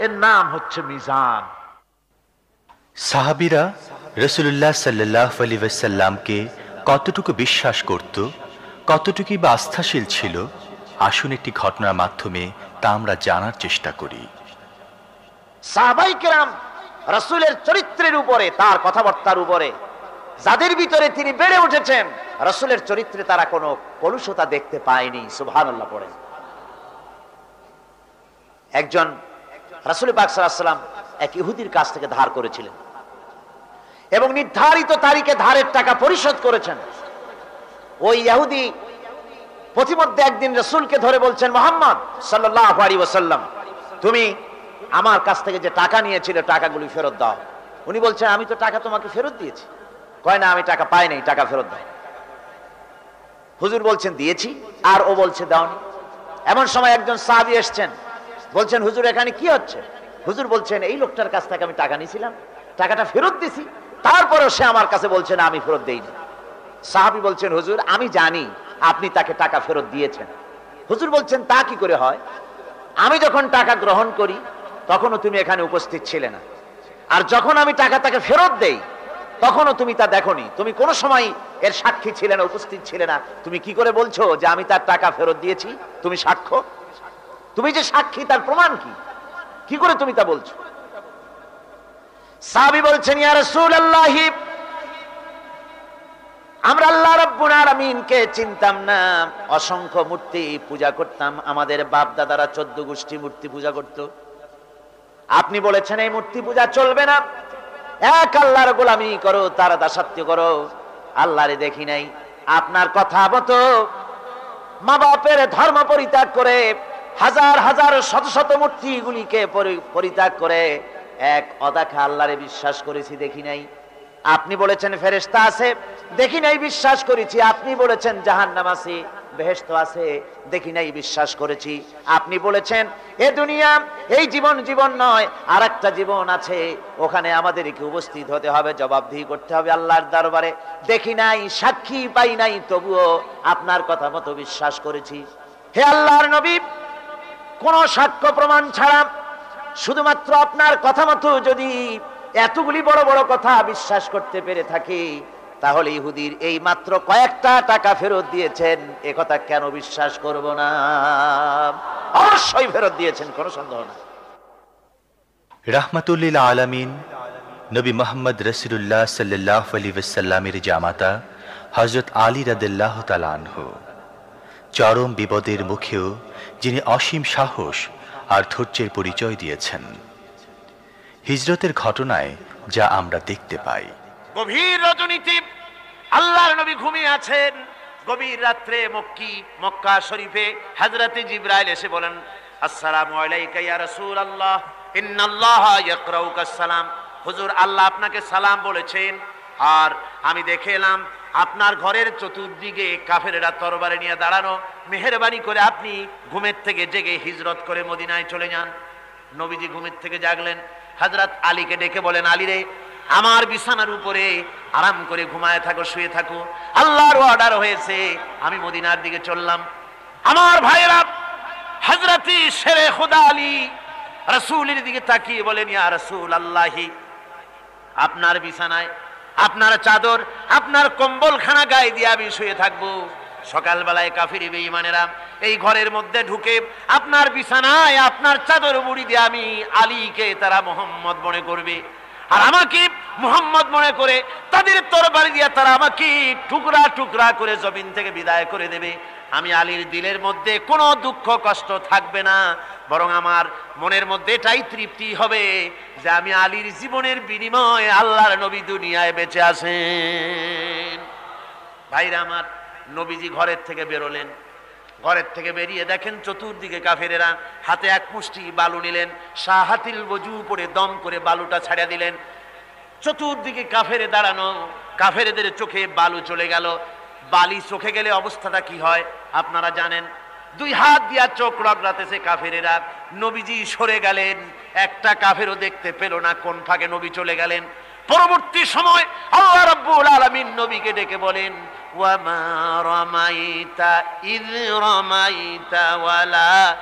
এর নাম হচ্ছে মিজান। সাহাবীরা রাসূলুল্লাহ সাল্লাল্লাহু আলাইহি ওয়াসাল্লামকে কতটুকু বিশ্বাস করত, কতটুকু বা আস্থাশীল ছিল, আসুন একটি ঘটনার মাধ্যমে তা আমরা জানার চেষ্টা করি। সাহাবায়ে কেরাম রাসূলের চরিত্রের উপরে, তার কথাবার্তার উপরে, যাদের ভিতরে তিনি বেড়ে উঠেছেন, রাসূলের চরিত্রে তারা কোনো কলুষতা দেখতে পায়নি। সুবহানাল্লাহ পড়েন। একজন রাসূল পাক সাল্লাল্লাহু আলাইহি ওয়াসাল্লাম এক ইহুদির কাছ থেকে ধার করেছিলেন এবং নির্ধারিত তারিখে ধারের টাকা পরিশোধ করেছেন। ওই ইহুদি প্রতিমধ্যে একদিন রাসূলকে ধরে বলছেন, মুহাম্মদ সাল্লাল্লাহু আলাইহি ওয়াসাল্লাম, তুমি আমার কাছ থেকে যে টাকা নিয়েছিলে টাকাগুলি ফেরত দাও। উনি বলছেন, আমি তো টাকা তোমাকে ফেরত দিয়েছি। কয় না, আমি টাকা পাই নাই, টাকা ফেরত দাও। হুজুর বলছেন দিয়েছি, আর ও বলছে দাওনি। এমন সময় একজন সাহাবী এসেছেন, বলছেন হুজুর এখানে কি হচ্ছে? হুজুর বলছেন, এই লোকটার কাছ থেকে আমি টাকা নিয়েছিলাম, টাকাটা ফেরত দিছি, তারপরেও সে আমার কাছে বলছে না আমি ফেরত দেইনি। সাহাবী বলছেন, হুজুর আমি জানি আপনি তাকে টাকা ফেরত দিয়েছেন। হুজুর বলছেন, তা কি করে হয়? আমি যখন টাকা গ্রহণ করি তখনও তুমি এখানে উপস্থিত ছিলে না, আর যখন আমি টাকা তাকে ফেরত দেই তখনও তুমি তা দেখোনি, তুমি কোনো সময় এর সাক্ষী ছিলে না, উপস্থিত ছিলে না। তুমি কি করে বলছো যে আমি তার টাকা ফেরত দিয়েছি? তুমি সাক্ষ্য, তুমি যে সাক্ষী তার প্রমাণ কি? কি করে তুমি তা বলছো? সাহাবী বলছেন, ইয়া রাসূলুল্লাহ, আমরা আল্লাহ রাব্বুল আলামিনকে চিনতাম না, অসংখ্য মূর্তি পূজা করতাম, আমাদের বাপ দাদারা 14 গোষ্ঠী মূর্তি পূজা করত। আপনি বলেছেন এই মূর্তি পূজা চলবে না, এক আল্লাহর গোলামি করো, তার দাসত্ব করো। আল্লাহরে দেখি নাই, আপনার কথা মতো মা বাপের ধর্ম পরিত্যাগ করে, হাজার হাজার শত শত মূর্তিগুলিকে পরিত্যাগ করে এক অদেখা আল্লাহরে বিশ্বাস করেছি, দেখি নাই। আপনি বলেছেন ফেরেশতা আছে, দেখি নাই, বিশ্বাস করেছি। আপনি বলেছেন জাহান্নাম আছে, বেহেশত আছে, দেখি নাই, বিশ্বাস করেছি। আপনি বলেছেন এ দুনিয়া এই জীবন জীবন নয়, আর একটা জীবন আছে, ওখানে আমাদেরকে উপস্থিত হতে হবে, জবাবদিহি করতে হবে আল্লাহর দরবারে। দেখি নাই, সাক্ষী পাই নাই, তবুও আপনার কথা মতো বিশ্বাস করেছি। হে আল্লাহর নবী, কোন সাক্ষ্য প্রমাণ ছাড়া শুধুমাত্র আপনার কথা মতো যদি এতগুলি বড় বড় কথা বিশ্বাস করতে পেরে থাকি, তাহলে ইহুদির এই মাত্র কয়েকটা টাকা ফেরত দিয়েছেন, এ কথা কেন বিশ্বাস করব না? অবশ্যই ফেরত দিয়েছেন, কোনো সন্দেহ না। রাহমাতুল লিল আলামিন নবী মুহাম্মদ রাসূলুল্লাহ সাল্লাল্লাহু আলাইহি ওয়াসাল্লামের জামাতা হযরত আলী রাদিয়াল্লাহু তাআলা আনহু, চরম বিপদের মুখেও যিনি অসীম সাহস আর ধৈর্যের পরিচয় দিয়েছেন। হিজরতের ঘটনায় যা আমরা দেখতে পাই, গভীর রজনীতে আল্লাহর নবী ঘুমিয়ে আছেন। গভীর রাত্রে মক্কা শরীফে হযরতে জিবরাইল এসে বলেন, আসসালামু আলাইকা ইয়া রাসূলুল্লাহ, ইন্নাল্লাহা ইয়াকরাউকাস সালাম। হুজুর, আল্লাহ আপনাকে সালাম বলেছেন। আর আমি দেখে এলাম আপনার ঘরের চতুর্দিকে কাফেরেরা তরবারি নিয়ে দাঁড়ানো। মেহেরবানি করে আপনি ঘুমের থেকে জেগে হিজরত করে মদিনায় চলে যান। নবীজি ঘুমের থেকে জাগলেন, হযরত আলীকে ডেকে বলেন, আলী রে, আমার বিছানার উপরে আরাম করে ঘুমায় থাকো, শুয়ে থাকো, আল্লাহর অর্ডার হয়েছে, আমি মদিনার দিকে চললাম। আমার ভাইরা, হযরত শেরে খুদা আলী রাসূলের দিকে তাকিয়ে বলেন, ইয়া রাসূলুল্লাহ, আপনার বিছানায় আপনার চাদর, আপনার কম্বলখানা গায়ে দিয়ে আমি শুয়ে থাকবো। সকালবেলায় কাফির বেঈমানেরা এই ঘরের মধ্যে ঢুকে আপনার বিছানায় আপনার চাদর মুড়ি দিয়ে আমি আলীকে তারা মুহাম্মদ মনে করবে, আর আমাকে মুহাম্মদ মনে করে তাদের তরবারি দিয়ে তারা আমাকে টুকরা টুকরা করে জমিন থেকে বিদায় করে দেবে। আমি আলীর দিলের মধ্যে কোনো দুঃখ কষ্ট থাকবে না, বরং আমার মনের মধ্যে এটাই তৃপ্তি হবে যে আমি আলীর জীবনের বিনিময়ে আল্লাহর নবী দুনিয়ায় বেঁচে আছেন। ভাইরা আমার, নবীজি ঘরের থেকে বেরোলেন। ঘরের থেকে বেরিয়ে দেখেন চতুর্দিকে কাফেরেরা, হাতে এক মুষ্টি বালু নিলেন, শাহাতিল ওযু পরে দম করে বালুটা ছাড়িয়ে দিলেন। চতুর্দিকে কাফেরে দাঁড়ানো, কাফেরদের চোখে বালু চলে গেল। বালি চোখে গেলে অবস্থাটা কি হয় আপনারা জানেন। দুই হাত দিয়া চোখ রগড়াতেছে কাফেরেরা। নবীজি সরে গেলেন, একটা কাফেরও দেখতে পেল না কোন ফাঁকে নবী চলে গেলেন। পরবর্তী সময় আল্লাহ রাব্বুল আলামিন নবীকে ডেকে বলেন, ওয়া মা রামাইতা ইয রামাইতা ওয়ালাকিন্নাল্লাহ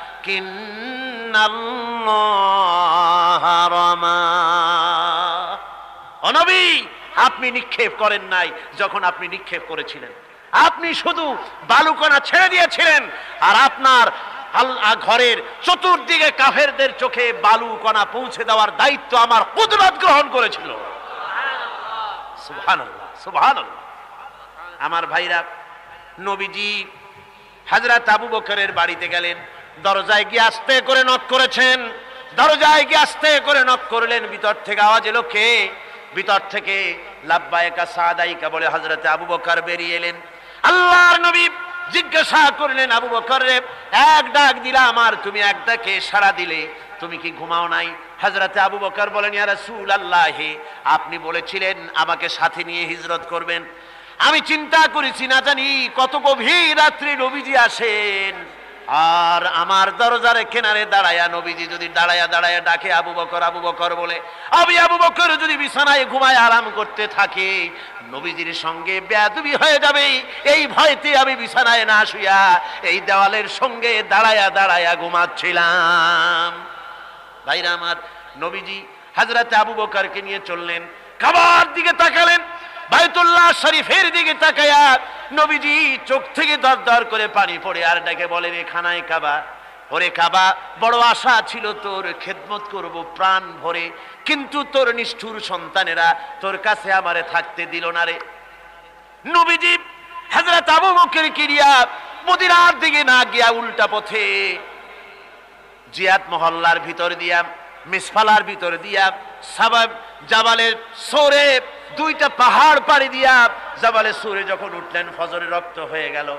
ও নবী, আপনি নিক্ষেপ করেন নাই। যখন আপনি নিক্ষেপ করেছিলেন, আপনি শুধু বালুকণা ছেড়ে দিয়েছিলেন, আর আপনার ঘরের চতুর্দিকে কাফেরদের চোখে বালুকণা পৌঁছে দেওয়ার দায়িত্ব আমার কুদরত গ্রহণ করেছিল। সুবহানাল্লাহ, সুবহানাল্লাহ। আমার ভাইরা, নবীজি হযরত আবু বকরের বাড়িতে গেলেন, দরজায় গিয়ে আস্তে করে নক করেছেন। দরজায় গিয়ে আস্তে করে নক করলেন, ভিতর থেকে আওয়াজ এলো, কে? ভিতর থেকে লাব্বাইকা সাদাইকা বলে হযরত আবু বকর বেরিয়ে এলেন। আল্লাহর নবী জিজ্ঞাসা করলেন, আবু বকর রে, এক ডাক দিলাম আর তুমি এক ডাকে সাড়া দিলে, তুমি কি ঘুমাও নাই? হযরত আবু বকর বলেন, ইয়া রাসূলুল্লাহ, আপনি বলেছিলেন আমাকে সাথে নিয়ে হিজরত করবেন। আমি চিন্তা করেছি, না জানি কত গভীর রাত্রি নবীজি আসেন, আর আমার দরজার কিনারে দাঁড়ায়া নবীজি যদি দাঁড়ায়া দাঁড়ায়া ডাকে আবু বকর আবু বকর বলে, আমি আবু বকর যদি বিছানায় ঘুমায় আরাম করতে থাকে, নবীজির সঙ্গে বেয়াদবি হয়ে যাবে, এই ভয়তে আমি বিছানায় না শুয়া এই দেওয়ালের সঙ্গে দাঁড়ায়া দাঁড়ায়া ঘুমাচ্ছিলাম। ভাইরা আমার, নবীজি হযরত আবু বকরকে নিয়ে চললেন, কাবার দিকে তাকালেন, বাইতুল্লাহ শরীফের দিকে তাকায়া নবীজি চোখ থেকে দরদর করে পানি পড়ে আর ডেকে বলেন, এ খানায় কাবা, ওরে কাবা, বড় আশা ছিল তোর খেদমত করব প্রাণ ভরে, কিন্তু তোর নিষ্ঠুর সন্তানেরা তোর কাছে আমারে থাকতে দিল না রে। নবীজি হযরত আবু বকরকে নিয়া মদিনার দিকে না গিয়া উল্টা পথে জিয়াদ মহল্লার ভিতর দিয়া, মিসফালার ভিতর দিয়া, সাবাব জাবালের সোরে, দুইটা পাহাড় পাড়ি দিয়া জাবালে সুরে যখন উঠলেন, ফজরের রক্ত হয়ে গেল।